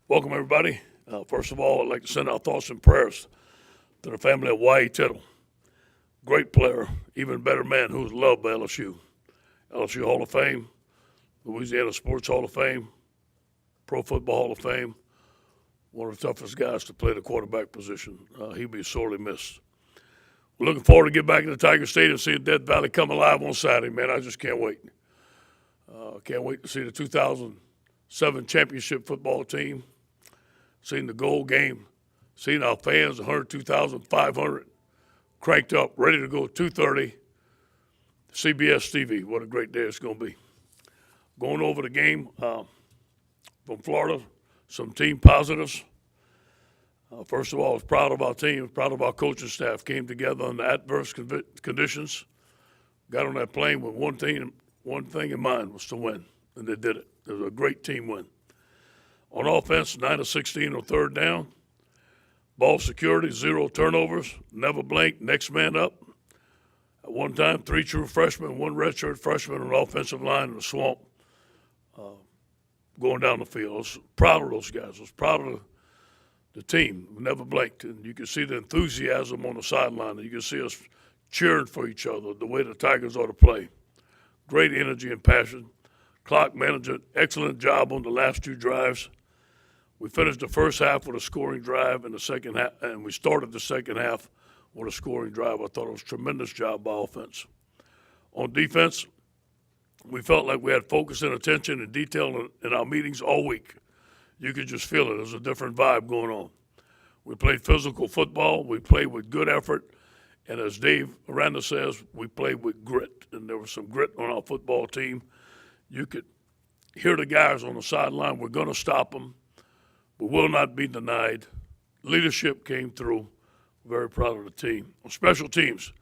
Welcome, everybody. First of all, I'd like to send our thoughts and prayers to the family of Y.E. Tittle. Great player, even better man who's loved by LSU. LSU Hall of Fame, Louisiana Sports Hall of Fame, Pro Football Hall of Fame, one of the toughest guys to play the quarterback position. He'll be sorely missed. We're looking forward to get back into Tiger Stadium and seeing Death Valley come alive on Saturday, man. I just can't wait. Can't wait to see the 2007 championship football team, seeing the goal game, seeing our fans, 102,500, cranked up, ready to go 2:30. CBS TV, what a great day it's going to be. Going over the game from Florida, some team positives. First of all, I was proud of our team, proud of our coaching staff. Came together under adverse conditions, got on that plane with one thing in mind, was to win, and they did it. It was a great team win. On offense, 9 of 16 on third down. Ball security, 0 turnovers, never blink, next man up. At one time, 3 true freshmen, 1 redshirt freshman on the offensive line in the swamp going down the field. I was proud of those guys. I was proud of the team. We never blinked. And you can see the enthusiasm on the sideline. You can see us cheering for each other, the way the Tigers ought to play. Great energy and passion. Clock management, excellent job on the last 2 drives. We finished the first half with a scoring drive and the second half, and we started the second half with a scoring drive. I thought it was a tremendous job by offense. On defense, we felt like we had focus and attention and detail in our meetings all week. You could just feel it. There's a different vibe going on. We played physical football. We played with good effort. And as Dave Aranda says, we played with grit. And there was some grit on our football team. You could hear the guys on the sideline. We're going to stop them. We will not be denied. Leadership came through. Very proud of the team. On special teams,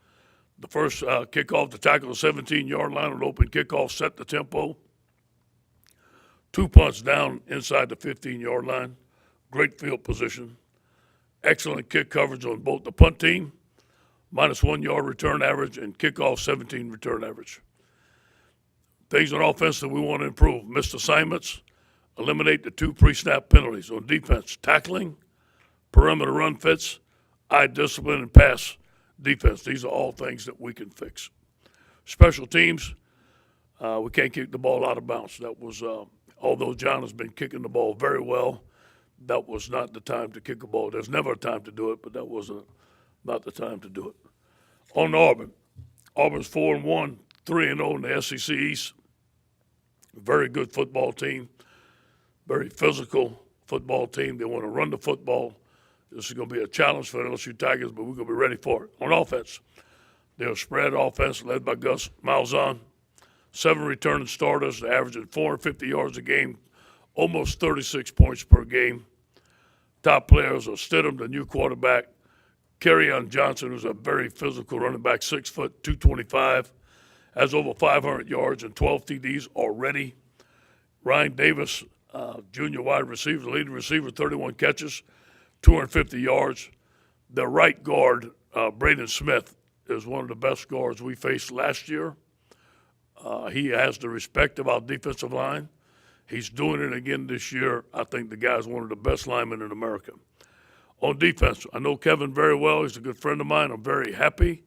the first kickoff to tackle the 17-yard line on open kickoff set the tempo. 2 punts down inside the 15-yard line. Great field position. Excellent kick coverage on both the punt team, -1 yard return average, and kickoff 17 return average. Things on offense that we want to improve. Missed assignments. Eliminate the 2 pre-snap penalties. On defense, tackling, perimeter run fits, eye discipline, and pass defense. These are all things that we can fix. Special teams, we can't kick the ball out of bounds. That was, although John has been kicking the ball very well, that was not the time to kick a ball. There's never a time to do it, but that was not the time to do it. On Auburn, Auburn's 4-1, 3-0 in the SEC East. Very good football team. Very physical football team. They want to run the football. This is going to be a challenge for the LSU Tigers, but we're going to be ready for it. On offense, they're a spread offense led by Gus Malzahn. 7 returning starters, averaging 450 yards a game, almost 36 points per game. Top players are Stidham, the new quarterback, Kerryon Johnson, who's a very physical running back, 6 foot, 225, has over 500 yards and 12 TDs already. Ryan Davis, junior wide receiver, leading receiver, 31 catches, 250 yards. The right guard, Braden Smith, is one of the best guards we faced last year. He has the respect of our defensive line. He's doing it again this year. I think the guy's one of the best linemen in America. On defense, I know Kevin very well. He's a good friend of mine. I'm very happy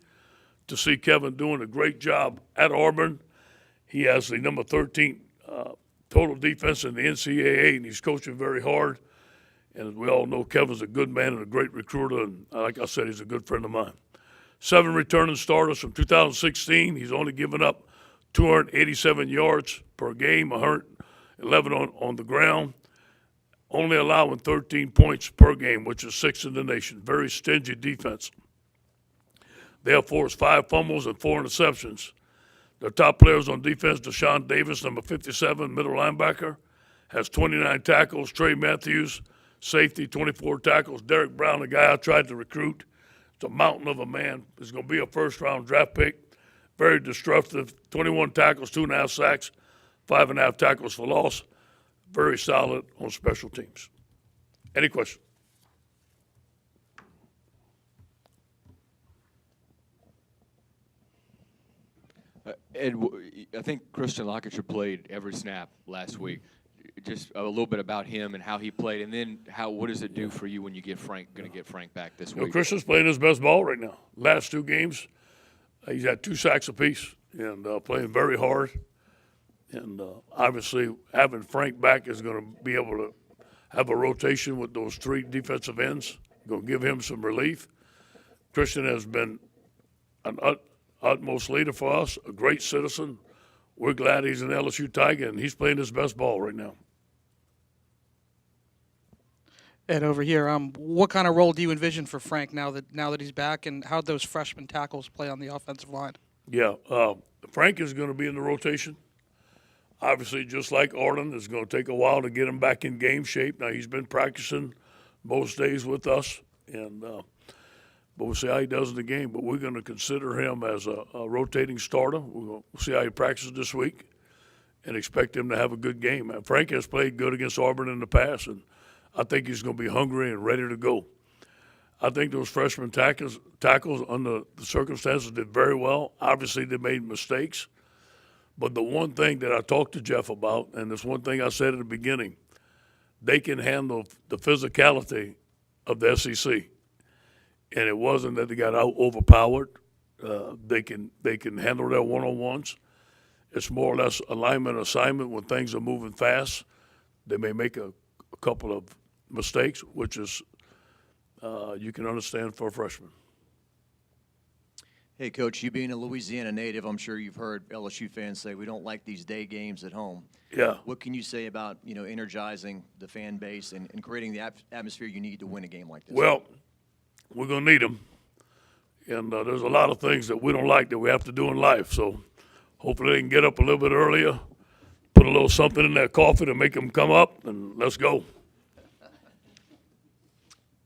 to see Kevin doing a great job at Auburn. He has the number 13 total defense in the NCAA, and he's coaching very hard. And as we all know, Kevin's a good man and a great recruiter, and like I said, he's a good friend of mine. 7 returning starters from 2016. He's only given up 287 yards per game, 111 on the ground, only allowing 13 points per game, which is 6th in the nation. Very stingy defense. They have forced 5 fumbles and 4 interceptions. Their top players on defense, Deshaun Davis, number 57, middle linebacker, has 29 tackles. Trey Matthews, safety, 24 tackles. Derek Brown, the guy I tried to recruit, it's a mountain of a man. He's going to be a first-round draft pick. Very destructive, 21 tackles, 2.5 sacks, 5.5 tackles for loss. Very solid on special teams. Any questions? Ed, I think Christian Lockett played every snap last week. just a little bit about him and how he played, and then what does it do for you when you get going to get Frank back this week? Christian's playing his best ball right now. Last 2 games, he's had 2 sacks apiece and playing very hard. And obviously, having Frank back is going to be able to have a rotation with those 3 defensive ends. Going to give him some relief. Christian has been an utmost leader for us, a great citizen. We're glad he's an LSU Tiger, and he's playing his best ball right now. Ed, over here, what kind of role do you envision for Frank now that he's back, and how those freshman tackles play on the offensive line? Yeah, Frank is going to be in the rotation. Obviously, just like Arden, it's going to take a while to get him back in game shape. Now, he's been practicing most days with us, and but we'll see how he does in the game. But we're going to consider him as a rotating starter. We'll see how he practices this week and expect him to have a good game. And Frank has played good against Auburn in the past, and I think he's going to be hungry and ready to go. I think those freshman tackles under the circumstances did very well. Obviously, they made mistakes. But the one thing that I talked to Jeff about, and this one thing I said at the beginning, they can handle the physicality of the SEC. And it wasn't that they got overpowered. They can handle their one-on-ones. It's more or less alignment assignment when things are moving fast. They may make a couple of mistakes, which is you can understand for a freshman. Hey, Coach, you being a Louisiana native, I'm sure you've heard LSU fans say we don't like these day games at home. Yeah. What can you say about, energizing the fan base and creating the atmosphere you need to win a game like this? Well, we're going to need them. And there's a lot of things that we don't like that we have to do in life. So hopefully they can get up a little bit earlier, put a little something in their coffee to make them come up, and let's go.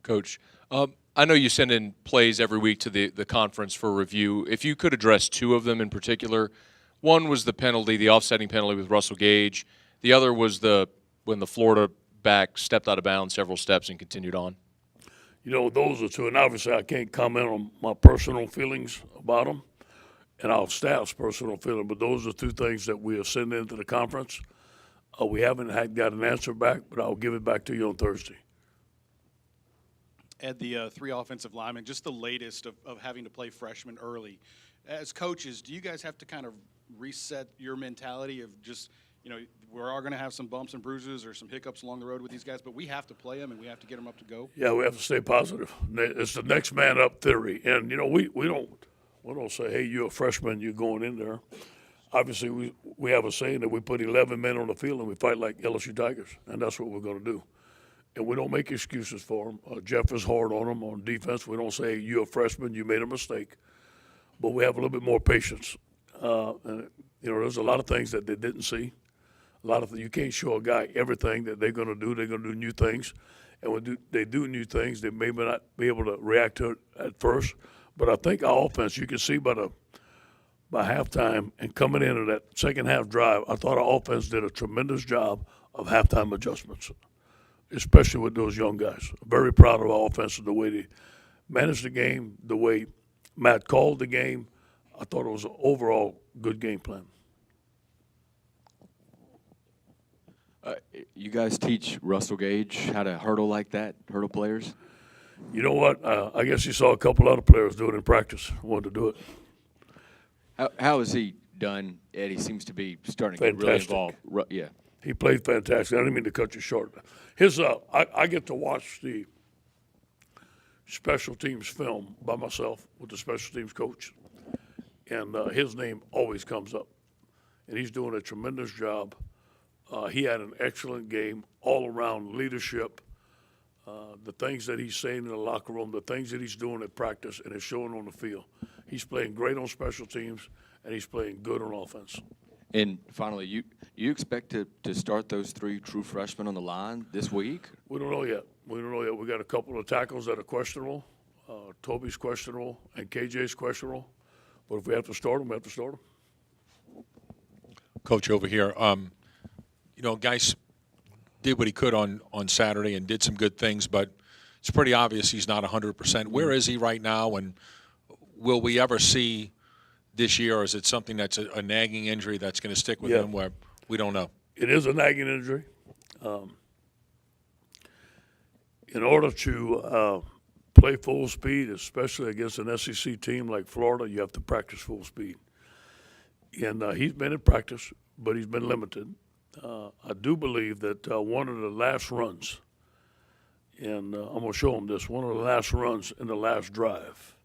Coach, I know you send in plays every week to the conference for review. If you could address 2 of them in particular. One was the penalty, the offsetting penalty with Russell Gage. The other was when the Florida back stepped out of bounds several steps and continued on. Those are 2, and obviously I can't comment on my personal feelings about them and our staff's personal feeling, but those are 2 things that we are sending into the conference. We haven't got an answer back, but I'll give it back to you on Thursday. Ed, the 3 offensive linemen, just the latest of having to play freshmen early. As coaches, do you guys have to kind of reset your mentality of just, we're all going to have some bumps and bruises or some hiccups along the road with these guys, but we have to play them and we have to get them up to go? Yeah, we have to stay positive. It's the next man up theory. And, we don't say, hey, you're a freshman, you're going in there. Obviously, we have a saying that we put 11 men on the field and we fight like LSU Tigers, and that's what we're going to do. And we don't make excuses for them. Jeff is hard on them on defense. We don't say, you're a freshman, you made a mistake. But we have a little bit more patience. And, there's a lot of things that they didn't see. You can't show a guy everything that they're going to do. They're going to do new things. And when they do new things, they may not be able to react to it at first. But I think our offense, you can see by halftime and coming into that second half drive, I thought our offense did a tremendous job of halftime adjustments, especially with those young guys. I'm very proud of our offense and the way they managed the game, the way Matt called the game. I thought it was an overall good game plan. You guys teach Russell Gage how to hurdle like that, hurdle players? You know what? I guess you saw a couple other players do it in practice, wanted to do it. How has he done, Ed? He seems to be starting to get really involved. Yeah. He played fantastic. I didn't mean to cut you short. I get to watch the special teams film by myself with the special teams coach, and his name always comes up, and he's doing a tremendous job. He had an excellent game all around leadership, the things that he's saying in the locker room, the things that he's doing at practice, and it's showing on the field. He's playing great on special teams, and he's playing good on offense. And finally, you expect to start those 3 true freshmen on the line this week? We don't know yet. We got a couple of tackles that are questionable. Toby's questionable, and KJ's questionable. But if we have to start them, we have to start them. Coach, over here, Geis did what he could on Saturday and did some good things, but it's pretty obvious he's not 100%. Where is he right now, and will we ever see this year, or is it something that's a nagging injury that's going to stick with him where we don't know? It is a nagging injury. In order to play full speed, especially against an SEC team like Florida, you have to practice full speed. And he's been in practice, but he's been limited. I do believe that one of the last runs, and I'm going to show him this, one of the last runs in the last drive,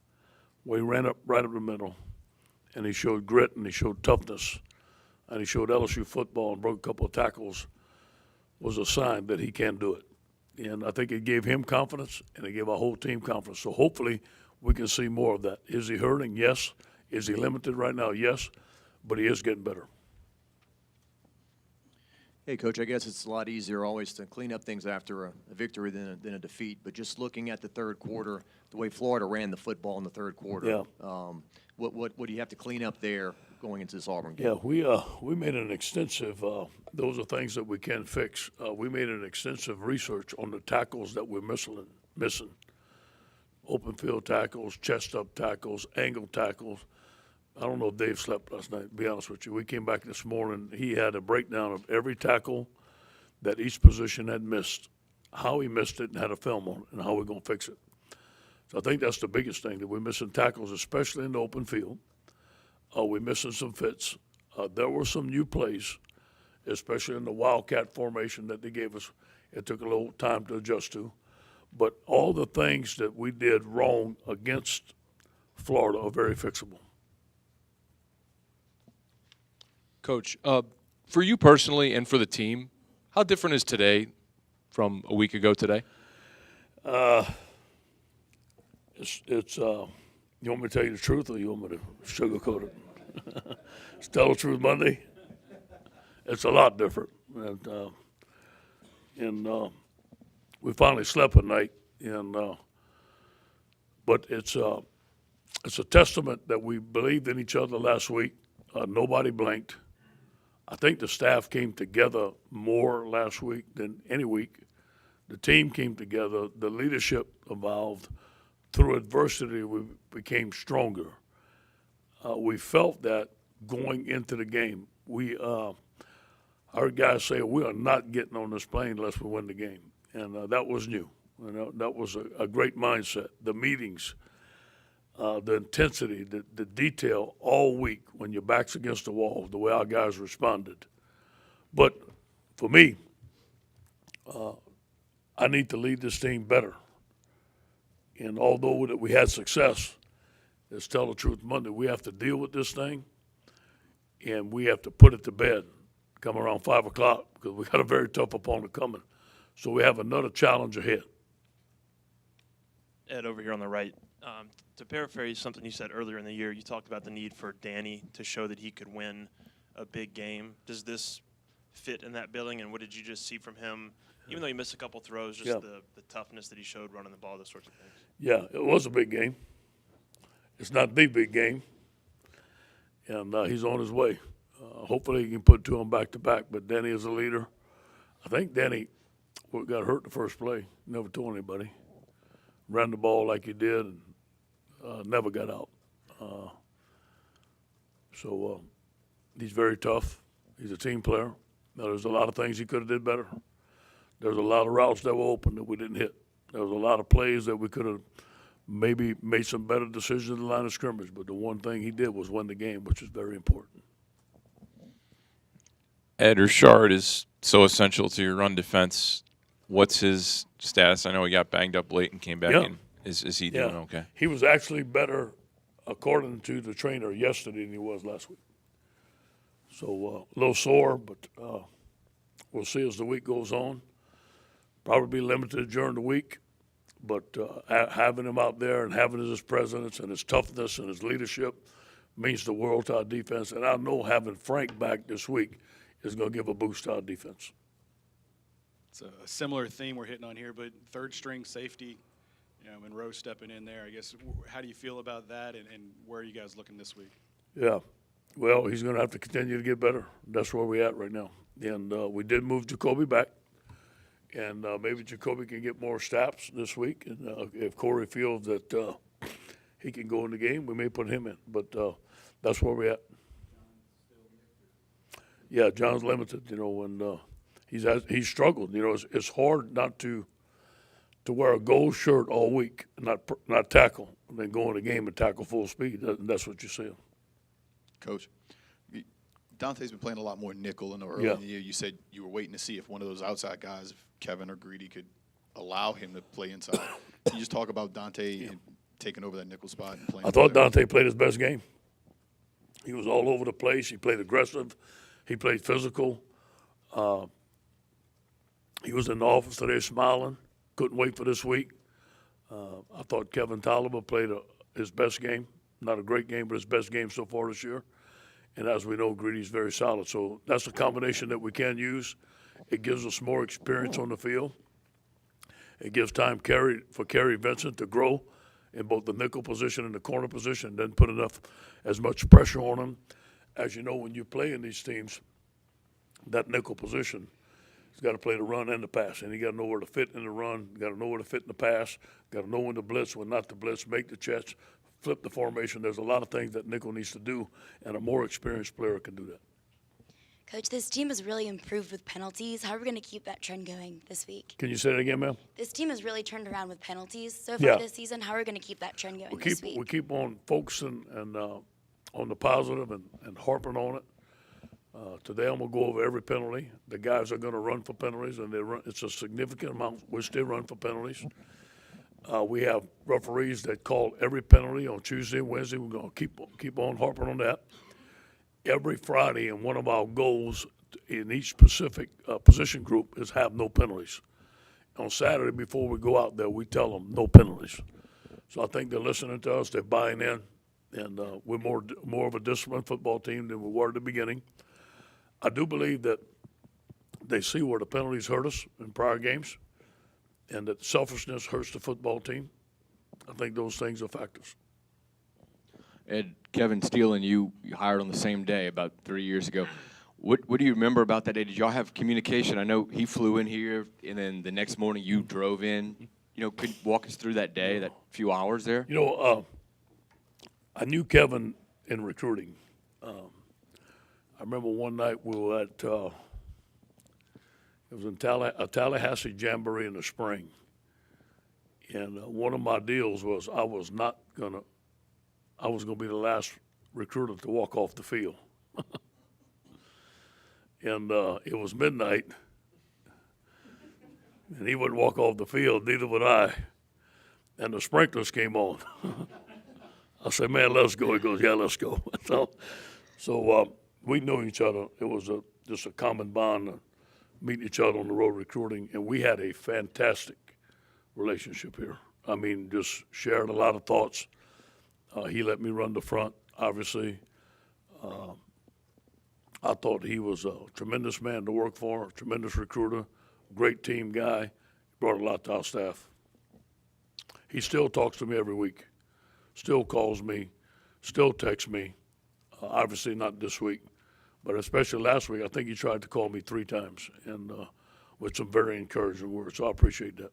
where he ran up right up the middle, and he showed grit, and he showed toughness, and he showed LSU football and broke a couple of tackles, was a sign that he can do it. And I think it gave him confidence, and it gave our whole team confidence. So hopefully we can see more of that. Is he hurting? Yes. Is he limited right now? Yes. But he is getting better. Hey, Coach, I guess it's a lot easier always to clean up things after a victory than a defeat. But just looking at the third quarter, the way Florida ran the football in the third quarter, what do you have to clean up there going into this Auburn game? Yeah, we made an extensive. Those are things that we can fix. We made an extensive research on the tackles that we're missing. Open field tackles, chest up tackles, angle tackles. I don't know if Dave slept last night, to be honest with you. We came back this morning. He had a breakdown of every tackle that each position had missed, how he missed it, and had a film on it, and how we're going to fix it. So I think that's the biggest thing, that we're missing tackles, especially in the open field. We're missing some fits. There were some new plays, especially in the Wildcat formation that they gave us. It took a little time to adjust to. But all the things that we did wrong against Florida are very fixable. Coach, for you personally and for the team, how different is today from a week ago today? It's you want me to tell you the truth, or you want me to sugarcoat it? It's Tell the Truth Monday. It's a lot different. And we finally slept at night. But it's a testament that we believed in each other last week. Nobody blinked. I think the staff came together more last week than any week. The team came together. The leadership evolved. Through adversity, we became stronger. We felt that going into the game. We heard guys say, we are not getting on this plane unless we win the game. And that was new. That was a great mindset. The meetings, the intensity, the detail all week when your back's against the wall, the way our guys responded. But for me, I need to lead this team better. And although we had success, let's Tell the Truth Monday, we have to deal with this thing, and we have to put it to bed come around 5 o'clock, because we got a very tough opponent coming. So we have another challenge ahead. Ed, over here on the right. To paraphrase something you said earlier in the year, you talked about the need for Danny to show that he could win a big game. Does this fit in that billing, and what did you just see from him, even though he missed a couple throws, just the toughness that he showed running the ball, those sorts of things? Yeah, it was a big game. It's not the big game, and he's on his way. Hopefully he can put two of them back-to-back, but Danny is a leader. I think Danny got hurt the first play, never told anybody. Ran the ball like he did and never got out. So he's very tough. He's a team player. Now, there's a lot of things he could have did better. There's a lot of routes that were open that we didn't hit. There was a lot of plays that we could have maybe made some better decisions in the line of scrimmage, but the one thing he did was win the game, which is very important. Ed Orgeron is so essential to your run defense. What's his status? I know he got banged up late and came back in. Is he doing okay? He was actually better, according to the trainer, yesterday than he was last week. So a little sore, but we'll see as the week goes on. Probably be limited during the week, but having him out there and having his presence and his toughness and his leadership means the world to our defense. And I know having Frank back this week is going to give a boost to our defense. It's a similar theme we're hitting on here, but third string safety, Monroe stepping in there. I guess, how do you feel about that, and where are you guys looking this week? Yeah, well, he's going to have to continue to get better. That's where we're at right now. And we did move Jacoby back, and maybe Jacoby can get more snaps this week. And if Corey feels that he can go in the game, we may put him in. But that's where we're at. Yeah, John's limited, and he's struggled. You know, it's hard not to wear a gold shirt all week, and not tackle, and then go in the game and tackle full speed. That's what you're saying. Coach, Dante's been playing a lot more nickel in the early in the year. You said you were waiting to see if one of those outside guys, if Kevin or Greedy, could allow him to play inside. Can you just talk about Dante and taking over that nickel spot and playing? I thought Dante played his best game. He was all over the place. He played aggressive. He played physical. He was in the office today smiling. Couldn't wait for this week. I thought Kevin Tolliver played his best game. Not a great game, but his best game so far this year. And as we know, Greedy's very solid. So that's a combination that we can use. It gives us more experience on the field. It gives time for Kerry Vincent to grow in both the nickel position and the corner position, then put as much pressure on him. As you know, when you play in these teams, that nickel position, he's got to play the run and the pass, and he got to know where to fit in the run, got to know where to fit in the pass, got to know when to blitz, when not to blitz, make the checks, flip the formation. There's a lot of things that nickel needs to do, and a more experienced player can do that. Coach, this team has really improved with penalties. How are we going to keep that trend going this week? Can you say that again, ma'am? This team has really turned around with penalties so far this season. How are we going to keep that trend going this week? We keep on focusing and on the positive and harping on it. Today I'm going to go over every penalty. The guys are going to run for penalties, and it's a significant amount which they run for penalties. We have referees that call every penalty on Tuesday and Wednesday. We're going to keep on harping on that. Every Friday, and one of our goals in each specific position group is have no penalties. On Saturday, before we go out there, we tell them no penalties. So I think they're listening to us, they're buying in, and we're more of a disciplined football team than we were at the beginning. I do believe that they see where the penalties hurt us in prior games, and that selfishness hurts the football team. I think those things are factors. Ed, Kevin Steele and you hired on the same day about 3 years ago. What do you remember about that day? Did y'all have communication? I know he flew in here, and then the next morning you drove in. You know, could you walk us through that day, that few hours there? You know, I knew Kevin in recruiting. I remember one night we were at, it was in a Tallahassee Jamboree in the spring. And one of my deals was I was going to be the last recruiter to walk off the field. And it was midnight, and he wouldn't walk off the field, neither would I. And the sprinklers came on. I said, man, let's go. He goes, yeah, let's go. So we knew each other. It was just a common bond to meet each other on the road recruiting, and we had a fantastic relationship here. I mean, just shared a lot of thoughts. He let me run the front, obviously. I thought he was a tremendous man to work for, a tremendous recruiter, great team guy. Brought a lot to our staff. He still talks to me every week, still calls me, still texts me. Obviously not this week, but especially last week. I think he tried to call me 3 times, and with some very encouraging words. So I appreciate that.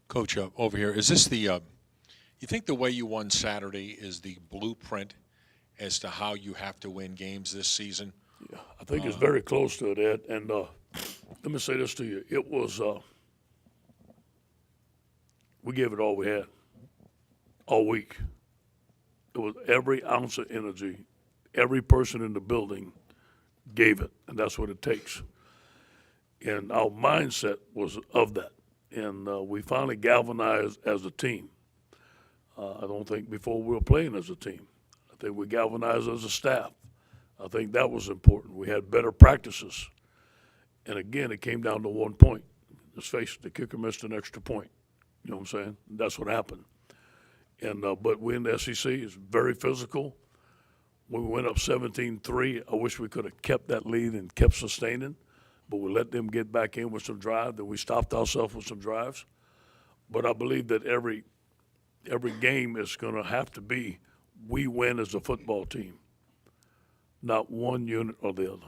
Coach, over here, is this the you think the way you won Saturday is the blueprint as to how you have to win games this season? Yeah, I think it's very close to it, Ed. And let me say this to you. It was, we gave it all we had all week. It was every ounce of energy, every person in the building gave it, and that's what it takes. And our mindset was of that. And we finally galvanized as a team. I don't think before we were playing as a team. I think we galvanized as a staff. I think that was important. We had better practices. And again, it came down to 1 point. Let's face it, the kicker missed an extra point. You know what I'm saying? That's what happened. And but we in the SEC is very physical. When we went up 17-3, I wish we could have kept that lead and kept sustaining. But we let them get back in with some drive. Then we stopped ourselves with some drives. But I believe that every game is going to have to be we win as a football team, not one unit or the other.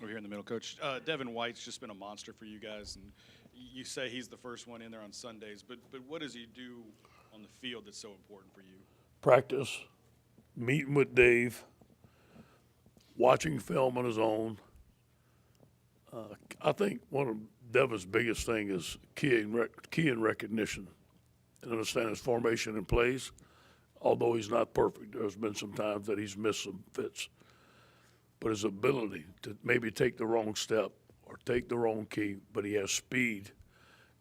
We're here in the middle, Coach. Devin White's just been a monster for you guys, and you say he's the first one in there on Sundays, but what does he do on the field that's so important for you? Practice, meeting with Dave, watching film on his own. I think one of Devin's biggest thing is key and recognition and understand his formation and plays. Although he's not perfect, there's been some times that he's missed some fits. But his ability to maybe take the wrong step or take the wrong key, but he has speed,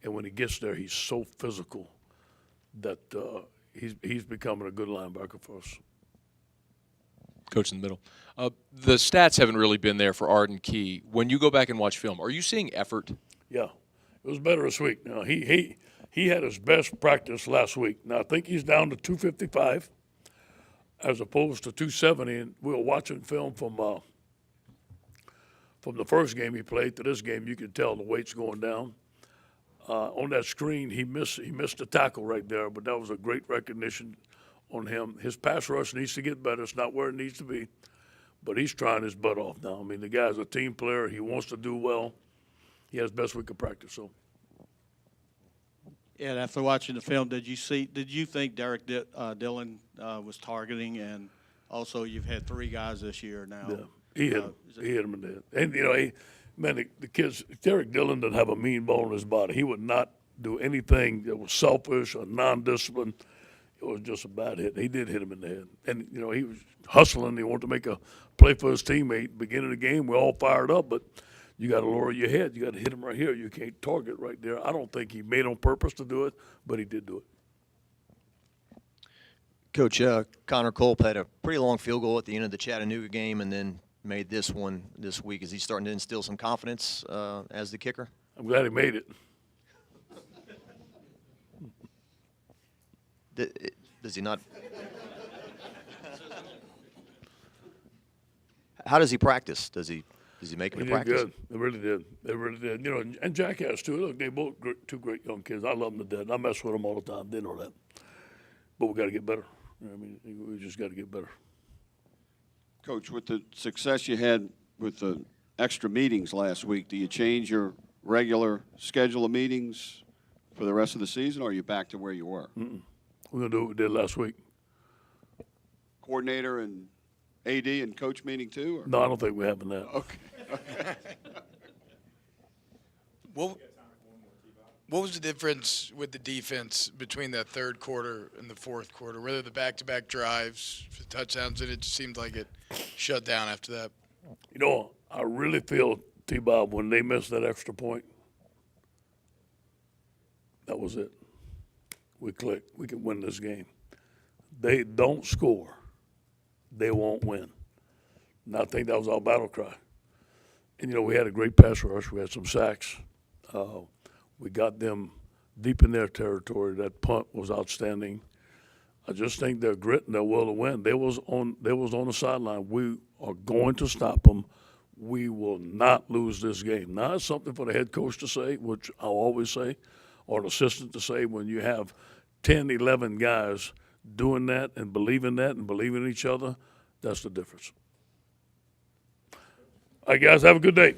and when he gets there, he's so physical that he's becoming a good linebacker for us. Coach in the middle. The stats haven't really been there for Arden Key. When you go back and watch film, are you seeing effort? Yeah, it was better this week. Now he had his best practice last week. Now I think he's down to 255 as opposed to 270. And we were watching film from the first game he played to this game. You could tell the weight's going down. On that screen, he missed a tackle right there, but that was a great recognition on him. His pass rush needs to get better. It's not where it needs to be, but he's trying his butt off now. I mean, the guy's a team player. He wants to do well. He has best week of practice. So, Ed, after watching the film, did you think Derek Dillon was targeting? And also, you've had 3 guys this year now. yeah, he hit him. He hit him in the head. And, you know, the kids, Derek Dillon doesn't have a mean bone in his body. He would not do anything that was selfish or non-disciplined. It was just a bad hit. He did hit him in the head. And, you know, he was hustling. He wanted to make a play for his teammate. Beginning of the game, we're all fired up, but you got to lower your head. You got to hit him right here. You can't target right there. I don't think he made on purpose to do it, but he did do it. Coach, Connor Culp had a pretty long field goal at the end of the Chattanooga game and then made this one this week. Is he starting to instill some confidence as the kicker? I'm glad he made it. Does he not? How does he practice? Does he make him He did practice? good. They really did. They really did. You know, and Jack has too. Look, they both two great young kids. I love them to death. I mess with them all the time. They know that. But we got to get better. I mean, we just got to get better. Coach, with the success you had with the extra meetings last week, do you change your regular schedule of meetings for the rest of the season, or are you back to where you were? We're going to do what we did last week. Coordinator and AD and coach meeting too? Or? No, I don't think we're having that. Okay. What was the difference with the defense between the third quarter and the fourth quarter? Whether the back-to-back drives, the touchdowns, and it just seemed like it shut down after that. You know, I really feel, T-Bob, when they missed that extra point, that was it. We clicked. We can win this game. They don't score, they won't win. And I think that was our battle cry. And, you know, we had a great pass rush. We had some sacks. We got them deep in their territory. That punt was outstanding. I just think their grit and their will to win. They was on the sideline. We are going to stop them. We will not lose this game. Now, it's something for the head coach to say, which I'll always say, or an assistant to say. When you have 10, 11 guys doing that and believing in each other, that's the difference. All right, guys, have a good day.